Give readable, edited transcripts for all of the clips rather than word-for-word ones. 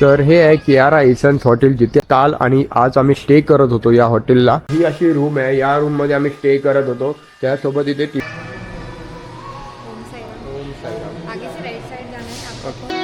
तर हे आहे कियारा एसन्स हॉटेल, जिथे काल आणि आज आम्ही स्टे करत होतो या हॉटेलला। ही अशी रूम आहे, या रूम मध्ये आम्ही स्टे करत होतो। त्यासोबत इथे ओम साईराम। आगे से राइट साइड जाना है आपको।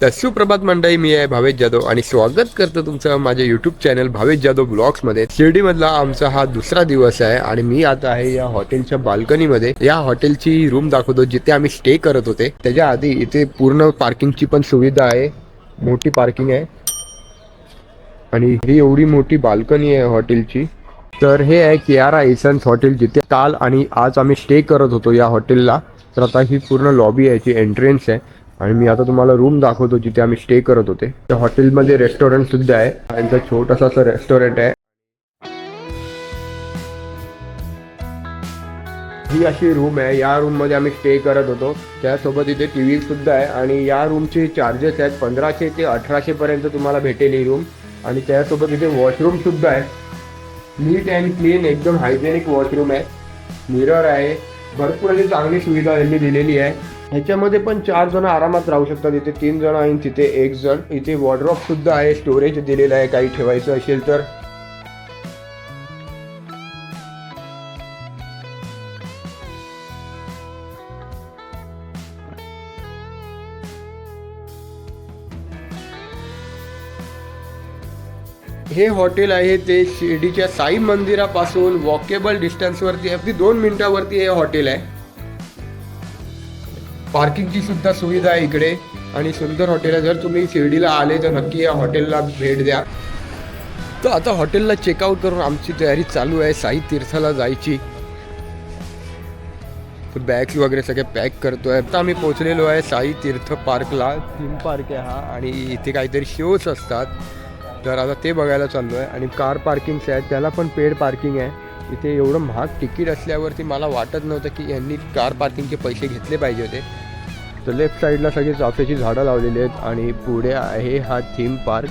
तर सुप्रभात मंडळी, मी आहे भावेश जाधव आणि स्वागत करतो तुमचं माझ्या यूट्यूब चॅनल भावेश जाधव ब्लॉग्समध्ये। शिर्डीमधला आमचा हा दुसरा दिवस आहे आणि मी आता आहे या हॉटेलच्या बाल्कनीमध्ये। या हॉटेलची रूम दाखवतो जिथे आम्ही स्टे करत होते। त्याच्या आधी इथे पूर्ण पार्किंगची पण सुविधा आहे, मोठी पार्किंग आहे आणि ही एवढी मोठी बाल्कनी आहे हॉटेलची। तर हे आहे कियारा एसन्स हॉटेल, जिथे काल आणि आज आम्ही स्टे करत होतो या हॉटेलला। तर आता ही पूर्ण लॉबी आहे, याची एंट्रन्स आहे आणि मी आता तुम्हाला रूम दाखवतो जिथे आम्ही स्टे करत होते। त्या हॉटेलमध्ये रेस्टॉरंट सुद्धा आहे, यांचा छोटासा असं रेस्टॉरंट आहे। ही अशी रूम आहे, या रूम मध्ये आम्ही स्टे करत होतो। त्यासोबत इथे टीव्ही सुद्धा आहे आणि या रूमचे चार्जेस आहेत 1500 ते 1800 पर्यंत तुम्हाला भेटेल ही रूम। आणि त्यासोबत इथे वॉशरूम सुद्धा आहे, नीट अँड क्लीन, एकदम हायजेनिक वॉशरूम आहे। मिरर आहे, भरपूर अशी चांगली सुविधा यांनी दिलेली आहे। ह्याच्यामध्ये पण 4 जण आरामात राहू शकतात, इथे 3 जण आणि तिथे 1 जण। इथे वॉर्डरोब सुद्धा आहे, स्टोरेज दिलेलं आहे काही ठेवायचं असेल तर। हे हॉटेल आहे ते शिर्डीच्या साई मंदिरापासून वॉकेबल डिस्टन्सवरती, अगदी 2 मिनिटावरती हे हॉटेल आहे। पार्किंगची सुद्धा सुविधा आहे इकडे आणि सुंदर हॉटेल आहे। जर तुम्ही शिर्डीला आले तर नक्की या हॉटेलला भेट द्या। तर आता हॉटेलला चेकआउट करून आमची तयारी चालू आहे साई तीर्थला जायची। तर बॅग्स वगैरे सगळे पॅक करतोय। आता आम्ही पोहोचलेलो आहे साई तीर्थ पार्कला, थीम पार्क आहे हा आणि इथे काहीतरी शोज असतात, तर आता ते बघायला चाललो आहे। आणि कार पार्किंग्स आहेत, त्याला पण पेड पार्किंग आहे। इथे एवढं महाग तिकीट असल्यावरती मला वाटत नव्हतं की यांनी कार पार्किंगचे पैसे घेतले पाहिजे होते। तर लेफ्ट साईडला सगळी चाफ्याची झाडं लावलेली आहेत आणि पुढे आहे हा थीम पार्क।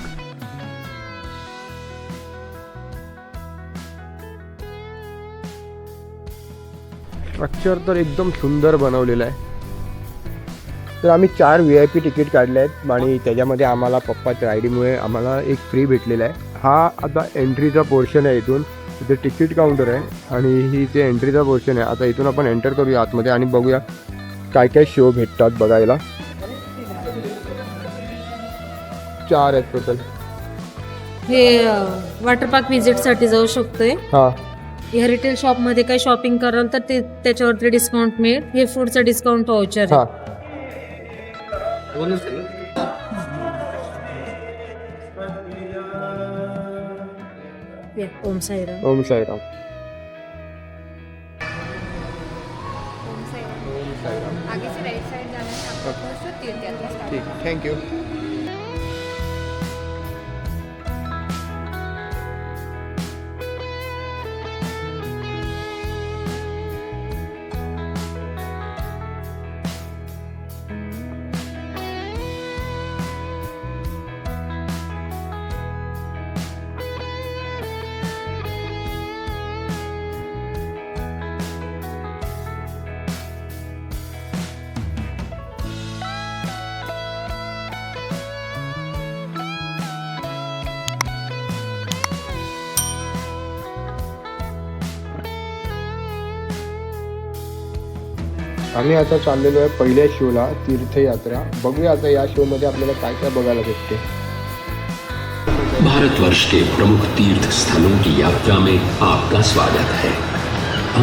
स्ट्रक्चर तर एकदम सुंदर बनवलेलं आहे। तर आम्ही 4 VIP तिकीट काढले आहेत आणि त्याच्यामध्ये आम्हाला पप्पाच्या आयडीमुळे आम्हाला एक फ्री भेटलेला आहे। हा आता एंट्रीचा पोर्शन आहे, इथून इथे तिकीट काउंटर आहे आणि ही इथे एंट्रीचा पोर्शन आहे। आता इथून आपण एंटर करूया आतमध्ये आणि बघूया काय काय शो भेटतात बघायला। 4 आहेत टोटल। हे वॉटर पार्क विजिट साठी जाऊ शकतोय। हां, या रिटेल शॉप मध्ये काही शॉपिंग कराल तर ते त्याच्यावरती डिस्काउंट मिळेल। हे फूडचं डिस्काउंट व्हाउचर हां। ओम साईराम। ओम साईराम। आगे से राइट साइड जाना है आपको। तीर्थ यात्रा स्टार्ट। ठीक, थँक्यू। आम्ही आता चाललेलो आहे पहिल्या शोला, तीर्थयात्रा। बघूया आता या शो मध्ये आपल्याला काय काय बघायला भेटते। भारतवर्ष के प्रमुख तीर्थ स्थलों की यात्रा में आपका स्वागत है।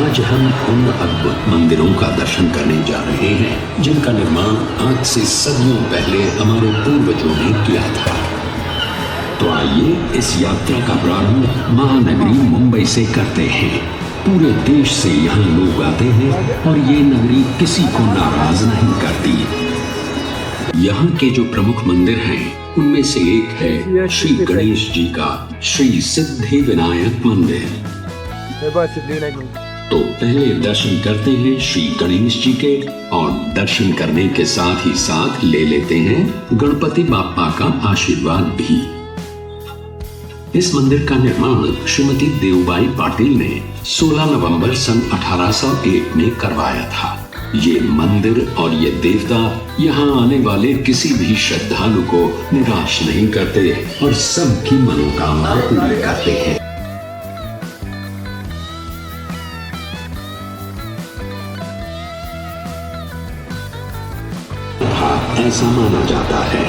आज हम उन अद्भुत मंदिरों का दर्शन करने जा रहे हैं जिनका निर्माण आज से सदियों पहले हमारे पूर्वजों ने किया था। तो आइए इस यात्रा का प्रारंभ महानगरी मुंबई से करते हैं। पूरे देश से यहाँ लोग आते हैं और ये नगरी किसी को नाराज नहीं करती। यहाँ के जो प्रमुख मंदिर हैं उनमें से एक है श्री गणेश जी का श्री सिद्धि विनायक मंदिर। हे बघ सिद्धिविनायक मंदिर. तो पहले दर्शन करते हैं श्री गणेश जी के, और दर्शन करने के साथ ही साथ ले लेते हैं गणपति बाप्पा का आशीर्वाद भी। इस मंदिर का निर्माण श्रीमती देवबाई पाटिल ने 16 नवंबर सन 1801 में करवाया था। ये मंदिर और ये देवता यहाँ आने वाले किसी भी श्रद्धालु को निराश नहीं करते और सबकी मनोकामना पूरी करते हैं। ऐसा माना जाता है।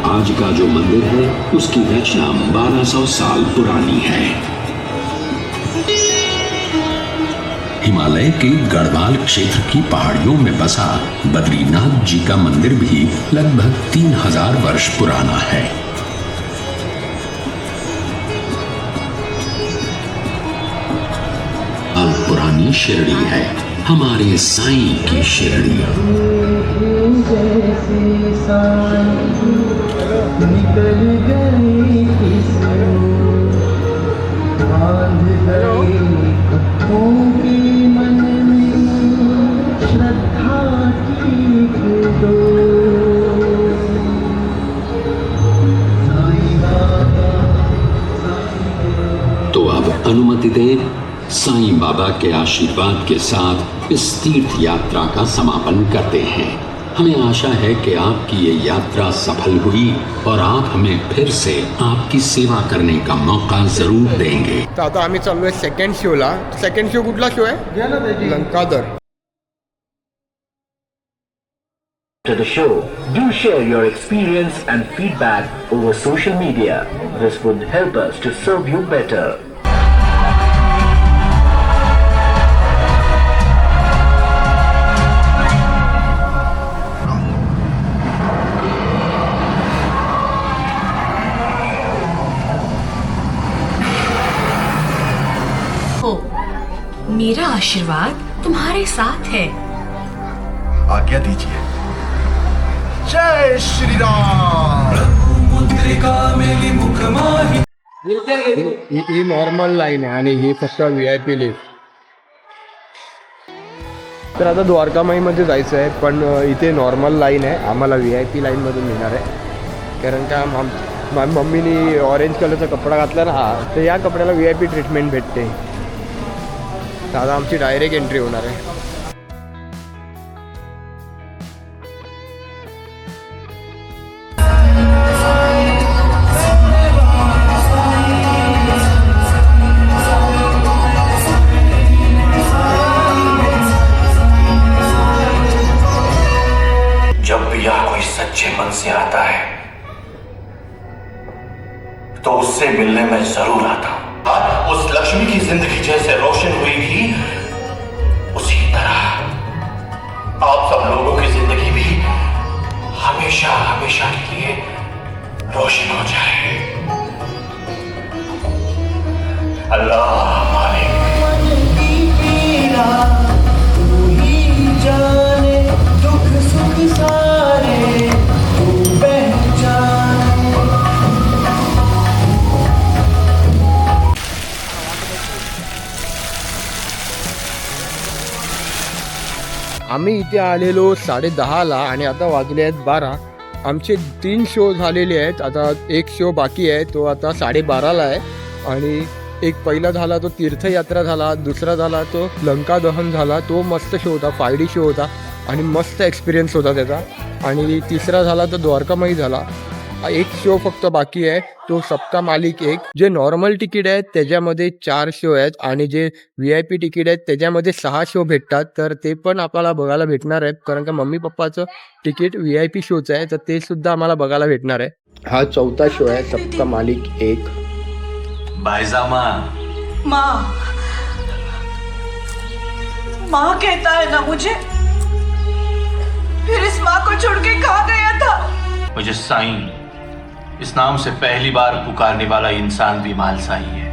आज का जो मंदिर है उसकी रचना 1200 साल पुरानी है। हिमालय के गढ़वाल क्षेत्र की पहाड़ियों में बसा बद्रीनाथ जी का मंदिर भी लगभग 3000 वर्ष पुराना है। पुरानी शिरडी है, हमारे साईं की शिरडी। निकल गई मन में श्रद्धा की तो अब अनुमति दें, साईं बाबा के आशीर्वाद के साथ इस तीर्थ यात्रा का समापन करते हैं। हमें आशा है कि आपकी ये यात्रा सफल हुई और आप हमें फिर से आपकी सेवा करने का मौका जरूर देंगे। तर आता आम्ही चाललोय सेकंड शोला. सेकंड शो कुठला शो आहे? लंकादर. To the show, do share your experience and feedback over social media. This would help us to serve you better. मेरा आशीर्वाद तुम्हारे साथ है। आज्ञा दीजिए। जय श्री राम। ही नॉर्मल लाईन आहे आणि ही फक्त VIP लिफ्ट. तर आता द्वारकामाईमध्ये जायचं आहे, पण इथे नॉर्मल लाईन आहे. आम्हाला VIP लाईनमधून येणार आहे, कारण का माझ्या मम्मीने ऑरेंज कलरचा कपडा घातला ना, तर या कपड्याला VIP ट्रीटमेंट भेटते. दादा आमची डायरेक्ट एंट्री होणार आहे. जब भी यह कोई सच्चे मन से आता है तो उससे मिलने में जरूर आता हूं। उस लक्ष्मी की जिंदगी जैसे रोशन हुई थी, उसी तरह आप सब लोगों की जिंदगी भी हमेशा हमेशा के लिए रोशन हो जाए। अल्लाह मालिक। दुख सुख सारे तू पहचान। आम्ही इथे आलेलो 10:30ला आणि आता वाजले आहेत 12. आमचे 3 शो झालेले आहेत. आता एक शो बाकी आहे, तो आता 12:30ला आहे. आणि एक पहिला झाला तो तीर्थयात्रा झाला, दुसरा झाला तो लंका दहन झाला, तो मस्त शो होता, 5D शो होता आणि मस्त एक्सपिरियन्स होता त्याचा. आणि तिसरा झाला तो द्वारकामाई झाला. एक शो फक्त बाकी आहे, तो सबका मालिक एक. जे नॉर्मल तिकीट आहेत त्याच्यामध्ये 4 शो आहेत आणि जे VIP तिकीट आहेत त्याच्यामध्ये 6 शो भेटतात. तर ते पण आपल्याला बघायला भेटणार आहेत, कारण का मम्मी पप्पाचं तिकीट VIP शोचं आहे, तर ते सुद्धा आम्हाला बघायला भेटणार आहे. हा 4था शो आहे, सबका मालिक एक. बायजामा माँ, माँ कहता है ना मुझे, फिर इस माँ को छोड़ के कहाँ गया था? मुझे साईं इस नाम से पहली बार पुकारने वाला इंसान भी मालसाई है।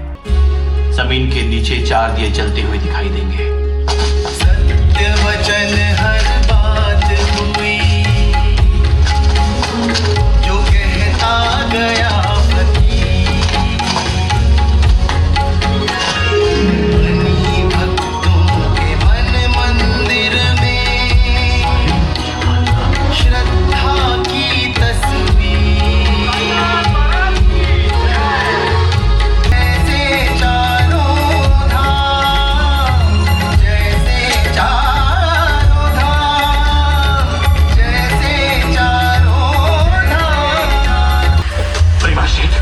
जमीन के नीचे 4 दिए जलते हुए दिखाई देंगे। सत्य वचन हर बात हुई, आ गया पति बनी भक्तों के मन मंदिर में श्रद्धा की तस्वीर जैसे चारों धाम जैसे चारों धाम जैसे चारों धाम। प्रेमा शेठ,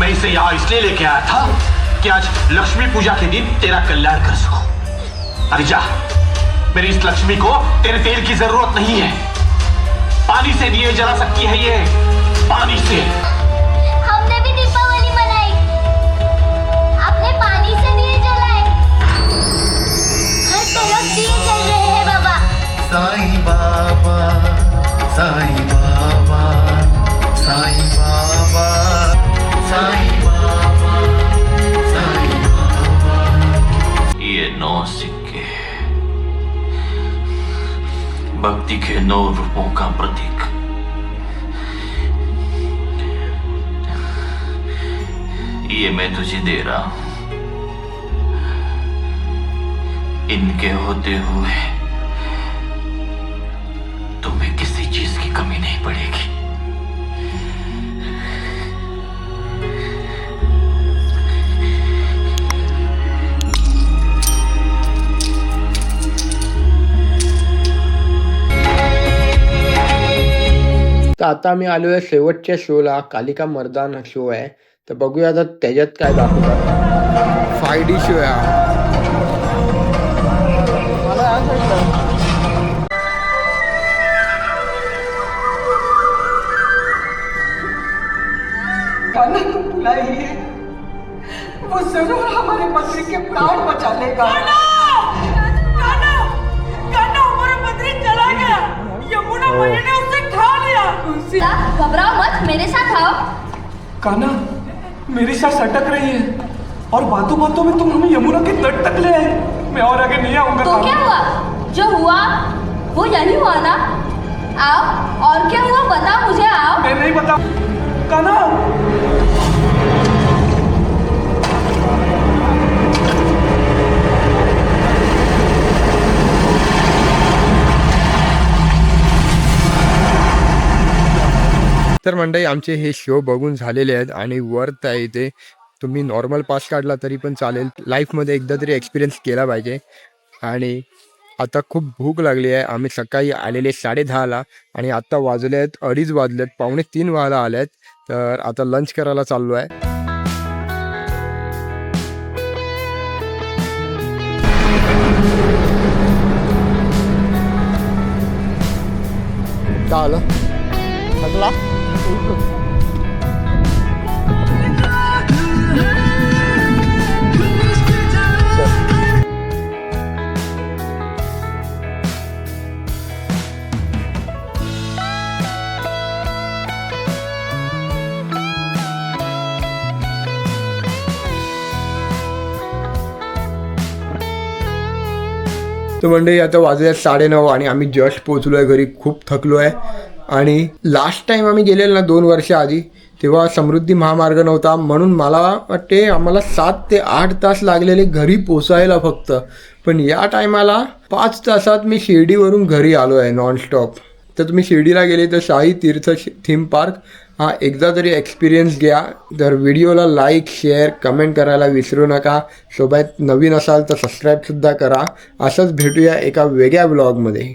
मैं इसे यहाँ इसलिए लेके आया था कि आज लक्ष्मी पूजा के दिन तेरा कल्याण कर सकूं। अरे जा, मेरी इस लक्ष्मी को तेरे तेल की जरूरत नहीं है। पानी से दिए जला सकती है ये, पानी से। हमने भी दीपावली मनाई, अपने पानी से दिए जलाए। हर तरफ दिए जल रहे हैं बाबा। साईं बाबा साईं बाबा साईं बाबा साईं बाबा साईं बाबा। ये 9 सिक्के भक्ति के 9 रूपों का प्रतीक। ये मैं तुझे दे रहा हूं। इनके होते हुए तुम्हें किसी चीज की कमी नहीं पड़ेगी। तर आता मी आलो आहे शेवटच्या शोला. कालिका मर्दान हा शो आहे, तर बघूया आता त्याच्यात काय दाखवतात. 5D शो आहे हा. कान्हा तुला ये, वो जरूर हमारे पति के प्राण बचा लेगा। कान्हा, कान्हा हमारा पति चला गया, यमुना मैया ने उसे खा लिया। घबराओ मत, मेरे साथ आओ। कान्हा, मेरी सांस अटक रही है और बातों बातों में तुम हमें यमुना के तट तक ले आए। मैं और आगे नहीं आऊंगा। तो क्या हुआ? जो हुआ वो यही हुआ ना। आओ, और क्या हुआ बता मुझे। आओ। मैं नहीं बता। कान्हा, तर मंडळी आमचे हे शो बघून झालेले आहेत आणि वर्थ आहे इथे. तुम्ही नॉर्मल पास काढला तरी पण चालेल. लाईफमध्ये एकदा तरी एक्सपिरियन्स केला पाहिजे. आणि आता खूप भूक लागली आहे. आम्ही सकाळी आलेले 10:30ला आणि आत्ता वाजले आहेत 2:30 वाजलेत, 2:45 व्हायला आले आहेत. तर आता लंच करायला चाललो आहे. काय आलं थकला? तर मंडळी आता वाजले 9:30 आणि आम्ही जस्ट पोचलो आहे घरी. खूप थकलो आहे. आणि लास्ट टाईम आम्ही गेलेलो ना 2 वर्ष आधी, तेव्हा समृद्धी महामार्ग नव्हता, म्हणून मला वाटते आम्हाला 7 ते 8 तास लागलेले घरी पोचायला फक्त. पण या टायमाला 5 तासात मी शिर्डीवरून घरी आलो आहे नॉनस्टॉप. तर तुम्ही शिर्डीला गेले तर शाही तीर्थ थीम पार्क हा एकदा तरी एक्सपिरियन्स घ्या. तर व्हिडिओला लाईक शेअर कमेंट करायला विसरू नका. सोबत नवीन असाल तर सबस्क्राईबसुद्धा करा. असंच भेटूया एका वेगळ्या ब्लॉगमध्ये.